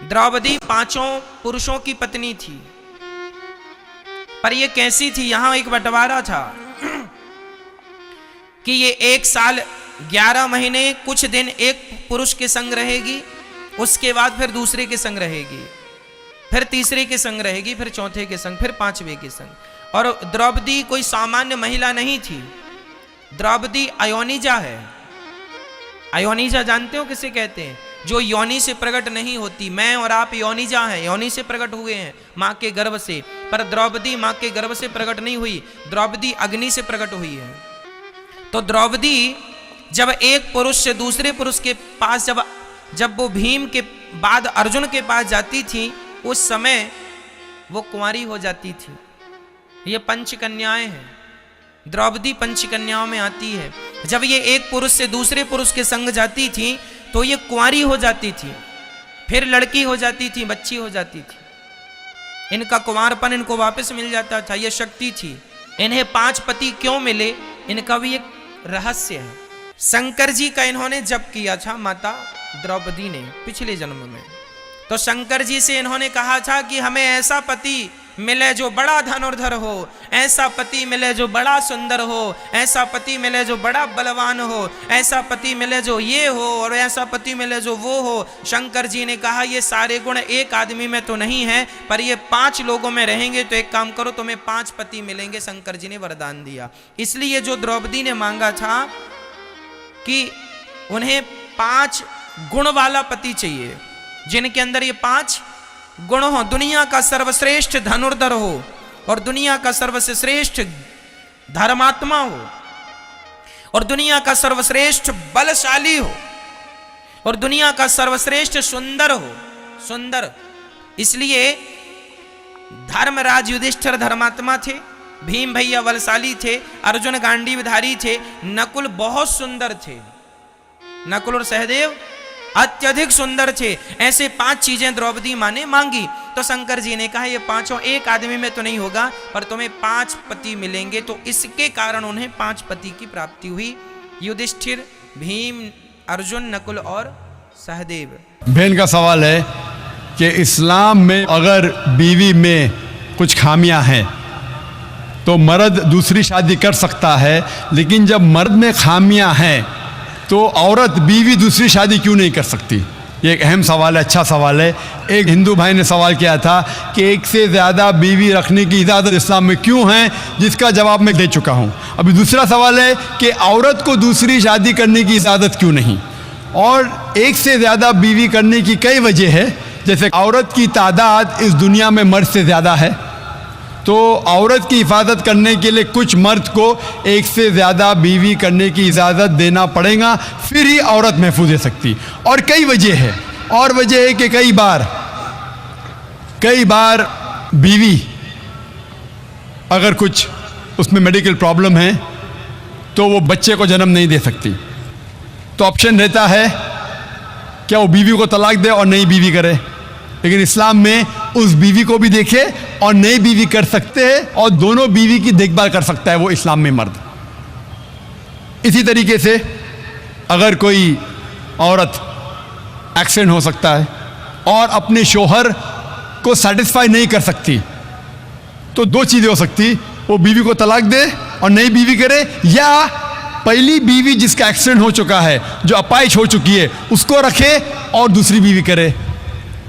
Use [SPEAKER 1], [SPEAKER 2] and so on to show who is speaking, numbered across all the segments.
[SPEAKER 1] द्रौपदी पांचों पुरुषों की पत्नी थी, पर ये कैसी थी, यहां एक बंटवारा था कि ये 1 साल 11 महीने कुछ दिन एक पुरुष के संग रहेगी, उसके बाद फिर दूसरे के संग रहेगी, फिर तीसरे के संग रहेगी, फिर चौथे के संग, फिर 5वें के संग। और द्रौपदी कोई सामान्य महिला नहीं थी, द्रौपदी अयोनिजा है। अयोनिजा जानते हो किसे कहते हैं? जो योनि से प्रकट नहीं होती। मैं और आप योनिजा हैं, योनि से प्रकट हुए हैं मां के गर्भ से, पर द्रौपदी मां के गर्भ से प्रकट नहीं हुई, द्रौपदी अग्नि से प्रकट हुई है। तो द्रौपदी जब एक पुरुष से दूसरे पुरुष के पास, जब वो भीम के बाद अर्जुन के पास जाती थी, उस समय वो कुंवारी हो जाती थी। ये पंचकन्याएं हैं, द्रौपदी पंचकन्याओं में आती है। जब ये एक पुरुष से दूसरे पुरुष के संग जाती थी तो ये कुंवारी हो जाती थी, फिर लड़की हो जाती थी, बच्ची हो जाती थी। इनका कुंवारपन इनको वापस मिल जाता था, ये शक्ति थी। इन्हें 5 पति क्यों मिले, इनका भी एक रहस्य है। शंकर जी का इन्होंने जप किया था माता द्रौपदी ने पिछले जन्म में, तो शंकर जी से इन्होंने कहा था कि हमें ऐसा पति मिले जो बड़ा धनुर्धर हो, ऐसा पति मिले जो बड़ा सुंदर हो, ऐसा पति मिले जो बड़ा बलवान हो, ऐसा पति मिले जो ये हो, और ऐसा पति मिले जो वो हो। शंकर जी ने कहा ये सारे गुण एक आदमी में तो नहीं है, पर ये 5 लोगों में रहेंगे, तो एक काम करो तुम्हें 5 पति मिलेंगे। शंकर जी ने वरदान दिया। इसलिए जो द्रौपदी ने मांगा था कि उन्हें 5 गुण वाला पति चाहिए, जिनके अंदर ये 5 गुण हो, दुनिया का सर्वश्रेष्ठ धनुर्धर हो, और दुनिया का सर्वश्रेष्ठ धर्मात्मा हो, और दुनिया का सर्वश्रेष्ठ बलशाली हो, और दुनिया का सर्वश्रेष्ठ सुंदर हो। सुंदर इसलिए धर्मराज युधिष्ठिर धर्मात्मा थे, भीम भैया बलशाली थे, अर्जुन गांडीवधारी थे, नकुल बहुत सुंदर थे, नकुल और सहदेव अत्यधिक सुंदर थे। ऐसे 5 चीजें द्रौपदी मां ने मांगी, तो शंकर जी ने कहा ये 5 एक आदमी में तो नहीं होगा, पर तुम्हें 5 पति मिलेंगे। तो इसके कारण उन्हें 5 पति की प्राप्ति हुई, युधिष्ठिर, भीम, अर्जुन, नकुल और सहदेव।
[SPEAKER 2] बहन का सवाल है कि इस्लाम में अगर बीवी में कुछ खामियां हैं तो मर्द दूसरी शादी कर सकता है, लेकिन जब मर्द में खामियां हैं तो औरत बीवी दूसरी शादी क्यों नहीं कर सकती? ये एक अहम सवाल है, अच्छा सवाल है। एक हिंदू भाई ने सवाल किया था कि 1 से ज़्यादा बीवी रखने की इजाज़त इस्लाम में क्यों है, जिसका जवाब मैं दे चुका हूँ। अभी दूसरा सवाल है कि औरत को दूसरी शादी करने की इजाज़त क्यों नहीं, और 1 से ज़्यादा बीवी करने की कई वजह है। जैसे औरत की तादाद इस दुनिया में मर्द से ज़्यादा है, तो औरत की हिफाजत करने के लिए कुछ मर्द को 1 से ज़्यादा बीवी करने की इजाज़त देना पड़ेगा, फिर ही औरत महफूज रह सकती। और कई वजह है, और वजह है कि कई बार बीवी अगर कुछ उसमें मेडिकल प्रॉब्लम है तो वो बच्चे को जन्म नहीं दे सकती, तो ऑप्शन रहता है क्या वो बीवी को तलाक दे और नई बीवी करे। लेकिन इस्लाम में उस बीवी को भी देखे और नई बीवी कर सकते हैं, और दोनों बीवी की देखभाल कर सकता है वो इस्लाम में मर्द। इसी तरीके से अगर कोई औरत एक्सीडेंट हो सकता है और अपने शोहर को सेटिस्फाई नहीं कर सकती, तो 2 चीज़ें हो सकती, वो बीवी को तलाक दे और नई बीवी करे, या पहली बीवी जिसका एक्सीडेंट हो चुका है, जो अपाहिज हो चुकी है, उसको रखे और दूसरी बीवी करे।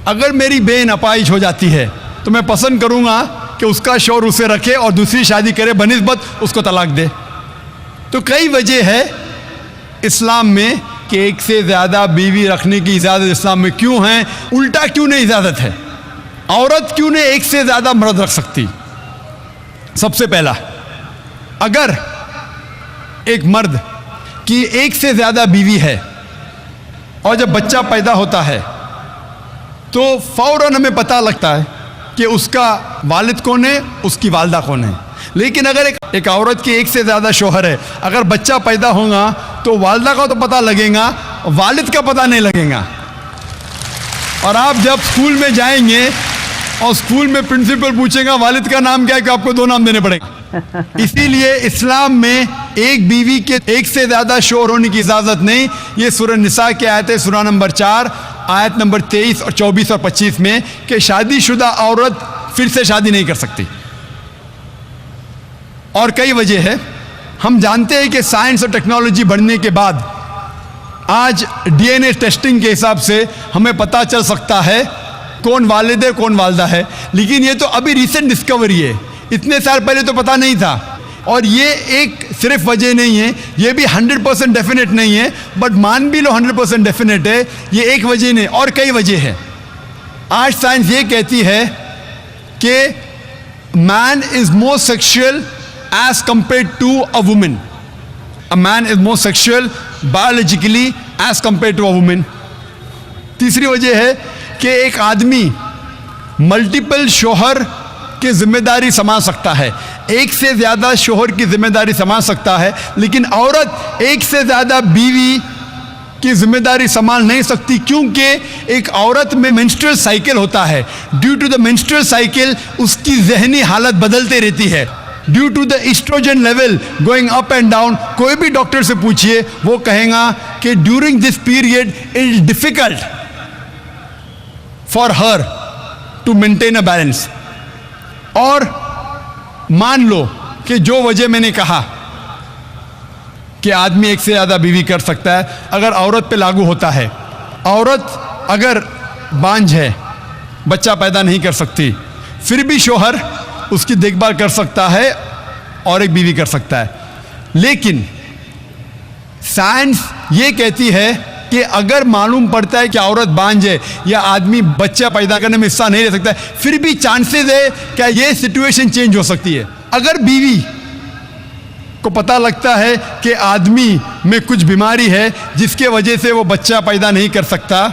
[SPEAKER 2] अगर मेरी बहन अपाहिज हो जाती है तो मैं पसंद करूंगा कि उसका शौहर उसे रखे और दूसरी शादी करे, बनिस्बत उसको तलाक दे। तो कई वजह है इस्लाम में कि 1 से ज़्यादा बीवी रखने की इजाज़त इस्लाम में क्यों है, उल्टा क्यों नहीं इजाज़त है, औरत क्यों नहीं 1 से ज़्यादा मर्द रख सकती। सबसे पहला, अगर एक मर्द की 1 से ज़्यादा बीवी है और जब बच्चा पैदा होता है तो फ़ौरन हमें पता लगता है कि उसका वालिद कौन है, उसकी वालदा कौन है। लेकिन अगर एक औरत की 1 से ज़्यादा शौहर है, अगर बच्चा पैदा होगा तो वालदा का तो पता लगेगा, वालिद का पता नहीं लगेगा। और आप जब स्कूल में जाएंगे और स्कूल में प्रिंसिपल पूछेगा वालिद का नाम क्या है, कि आपको 2 नाम देने पड़ेंगे। इसीलिए इस्लाम में एक बीवी के 1 से ज़्यादा शौहर होने की इजाज़त नहीं। ये सूरह निसा की आयत है, सूरह नंबर 4, आयत नंबर 23 और 24 और 25 में कि शादीशुदा औरत फिर से शादी नहीं कर सकती। और कई वजह है। हम जानते हैं कि साइंस और टेक्नोलॉजी बढ़ने के बाद आज डीएनए टेस्टिंग के हिसाब से हमें पता चल सकता है कौन वालिद है कौन वालदा है, लेकिन ये तो अभी रिसेंट डिस्कवरी है, इतने साल पहले तो पता नहीं था। और ये एक सिर्फ वजह नहीं है, ये भी 100% डेफिनेट नहीं है, बट मान भी लो 100% डेफिनेट है, ये एक वजह नहीं और कई वजह है। आज साइंस ये कहती है कि man is more sexual as compared to a woman. A man is more sexual biologically as compared to a woman. तीसरी वजह है कि एक आदमी मल्टीपल शोहर की जिम्मेदारी संभाल सकता है, एक से ज़्यादा शोहर की जिम्मेदारी संभाल सकता है, लेकिन औरत एक से ज़्यादा बीवी की जिम्मेदारी संभाल नहीं सकती, क्योंकि एक औरत में मेंस्ट्रुअल साइकिल होता है। Due to the menstrual cycle उसकी जहनी हालत बदलते रहती है, due to the estrogen level going up and down. कोई भी डॉक्टर से पूछिए, वो कहेगा कि during this period it is difficult for her to maintain a balance. और मान लो कि जो वजह मैंने कहा कि आदमी एक से ज़्यादा बीवी कर सकता है, अगर औरत पे लागू होता है, औरत अगर बांझ है, बच्चा पैदा नहीं कर सकती, फिर भी शोहर उसकी देखभाल कर सकता है और एक बीवी कर सकता है। लेकिन साइंस ये कहती है कि अगर मालूम पड़ता है कि औरत बांझ है या आदमी बच्चा पैदा करने में हिस्सा नहीं ले सकता है, फिर भी चांसेस है कि ये सिचुएशन चेंज हो सकती है। अगर बीवी को पता लगता है कि आदमी में कुछ बीमारी है जिसके वजह से वो बच्चा पैदा नहीं कर सकता,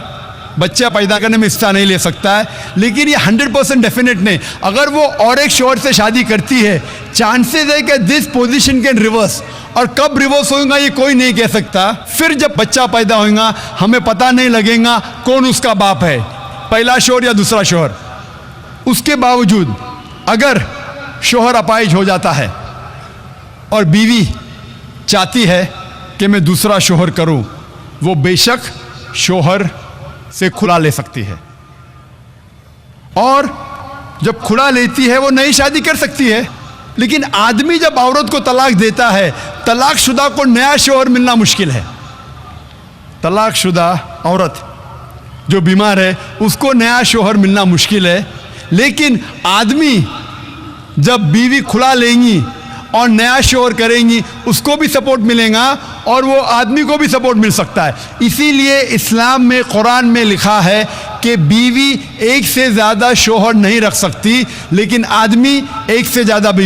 [SPEAKER 2] बच्चा पैदा करने में हिस्सा नहीं ले सकता है, लेकिन ये 100% डेफिनेट नहीं। अगर वो और एक शोहर से शादी करती है, चांसेस है कि दिस पोजीशन कैन रिवर्स, और कब रिवर्स होगा ये कोई नहीं कह सकता। फिर जब बच्चा पैदा होगा हमें पता नहीं लगेगा कौन उसका बाप है, पहला शोहर या दूसरा शोहर। उसके बावजूद अगर शोहर अपाहिज हो जाता है और बीवी चाहती है कि मैं दूसरा शोहर करूं, वो बेशक शोहर से खुला ले सकती है, और जब खुला लेती है वो नई शादी कर सकती है। लेकिन आदमी जब औरत को तलाक देता है, तलाकशुदा को नया शोहर मिलना मुश्किल है। तलाकशुदा औरत जो बीमार है उसको नया शोहर मिलना मुश्किल है, लेकिन आदमी जब बीवी खुला लेंगी और नया शोहर करेंगी उसको भी सपोर्ट मिलेगा और वो आदमी को भी सपोर्ट मिल सकता है। इसीलिए इस्लाम में, कुरान में लिखा है कि बीवी एक से ज़्यादा शोहर नहीं रख सकती, लेकिन आदमी एक से ज़्यादा बीवी